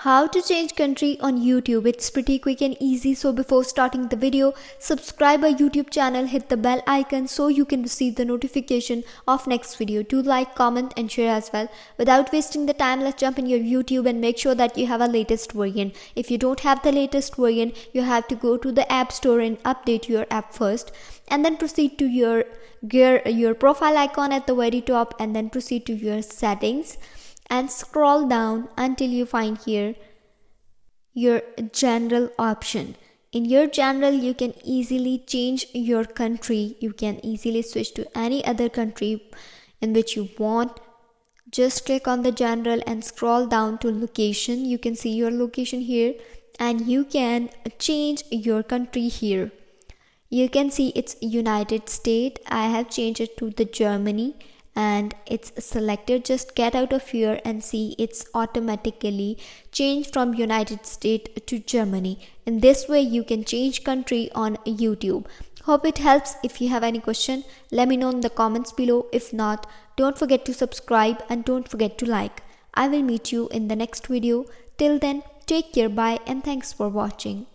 How to change country on YouTube. It's pretty quick and easy. So before starting the video, subscribe our YouTube channel, hit the bell icon so you can receive the notification of next video. Do like, comment and share as well. Without wasting the time, let's jump in your YouTube and make sure that you have a latest version. If you don't have the latest version, you have to go to the App Store and update your app first, and then proceed to your profile icon at the very top, and then proceed to your settings and scroll down until you find here your general option. In your general, you can easily change your country. You can easily switch to any other country in which you want. Just click on the general and scroll down to location. You can see your location here, and you can change your country here. You can see it's United States. I have changed it to the Germany and it's selected. Just get out of here and see it's automatically changed from United States to Germany. In this way you can change country on YouTube. Hope it helps. If you have any question, let me know in the comments below. If not, don't forget to subscribe and don't forget to like. I will meet you in the next video. Till then, take care, bye, and thanks for watching.